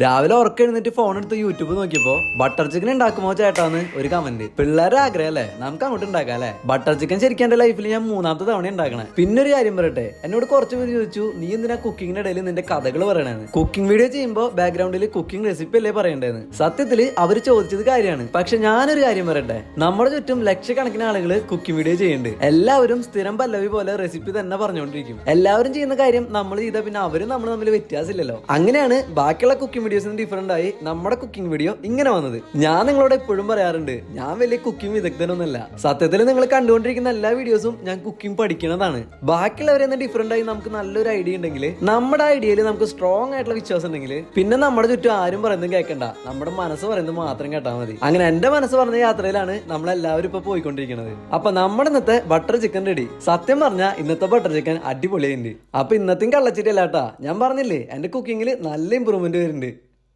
രാവിലെ ഉറക്കം എഴുന്നിട്ട് ഫോൺ എടുത്ത് യൂട്യൂബ് നോക്കിയപ്പോ ബട്ടർ ചിക്കൻ ഉണ്ടാക്കുമോ ചേട്ടാന്ന് ഒരു കമന്റ്. പിള്ളേരെ ആഗ്രഹം അല്ലേ, നമുക്ക് അങ്ങോട്ട് ഉണ്ടാക്കാം അല്ലെ. ബട്ടർ ചിക്കൻ ശരിക്കും എന്റെ ലൈഫിൽ ഞാൻ മൂന്നാമത്തെ തവണ ഉണ്ടാക്കണേ. പിന്നെ ഒരു കാര്യം പറയട്ടെ, എന്നോട് കുറച്ച് പേര് ചോദിച്ചു നീ എന്തിനാ കുക്കിങ്ങിന്റെ ഇടയിൽ നിന്റെ കഥകൾ പറയണേന്ന്. കുക്കിംഗ് വീഡിയോ ചെയ്യുമ്പോൾ ബാക്ക്ഗ്രൗണ്ടിൽ കുക്കിംഗ് റെസിപ്പി അല്ലേ പറയണ്ടേന്ന്. സത്യത്തില് അവര് ചോദിച്ചത് കാര്യമാണ്. പക്ഷെ ഞാനൊരു കാര്യം പറയട്ടെ, നമ്മുടെ ചുറ്റും ലക്ഷക്കണക്കിന് ആളുകൾ കുക്കിംഗ് വീഡിയോ ചെയ്യുന്നുണ്ട്. എല്ലാവരും സ്ഥിരം പല്ലവി പോലെ റെസിപ്പി തന്നെ പറഞ്ഞുകൊണ്ടിരിക്കും. എല്ലാവരും ചെയ്യുന്ന കാര്യം നമ്മൾ ചെയ്താൽ പിന്നെ അവരും നമ്മൾ തമ്മിൽ വ്യത്യാസമില്ലല്ലോ. അങ്ങനെയാണ് ബാക്കിയുള്ള കുക്കിംഗ് വീഡിയോസിന് ഡിഫറെന്റ് ആയി നമ്മുടെ കുക്കിംഗ് വീഡിയോ ഇങ്ങനെ വന്നത്. ഞാൻ നിങ്ങളോട് എപ്പോഴും പറയാറുണ്ട്, ഞാൻ വലിയ കുക്കിംഗ് വിദഗ്ധനൊന്നുമല്ല. സത്യത്തിൽ നിങ്ങൾ കണ്ടുകൊണ്ടിരിക്കുന്ന എല്ലാ വീഡിയോസും ഞാൻ കുക്കിംഗ് പഠിക്കുന്നതാണ്. ബാക്കിയുള്ളവരെന്ന് ഡിഫറെന്റ് ആയി നമുക്ക് നല്ലൊരു ഐഡിയ ഉണ്ടെങ്കിൽ, നമ്മുടെ ഐഡിയയിൽ നമുക്ക് സ്ട്രോങ് ആയിട്ടുള്ള വിശ്വാസം ഉണ്ടെങ്കിൽ, പിന്നെ നമ്മുടെ ചുറ്റും ആരും പറയുന്നത് കേൾക്കണ്ട, നമ്മുടെ മനസ്സ് പറയുന്നത് മാത്രം കേട്ടാൽ മതി. അങ്ങനെ എന്റെ മനസ്സ് പറഞ്ഞ യാത്രയിലാണ് നമ്മളെല്ലാവരും ഇപ്പൊ പോയിക്കൊണ്ടിരിക്കുന്നത്. അപ്പൊ നമ്മുടെ ഇന്നത്തെ ബട്ടർ ചിക്കൻ റെഡി. സത്യം പറഞ്ഞാൽ ഇന്നത്തെ ബട്ടർ ചിക്കൻ അടിപൊളിയുണ്ട്. അപ്പൊ ഇന്നത്തെയും കള്ളച്ചിരി അല്ലാട്ടാ, ഞാൻ പറഞ്ഞില്ലേ എന്റെ കുക്കിങ്ങിൽ നല്ല ഇമ്പ്രൂവ്മെന്റ് വരുന്നുണ്ട്.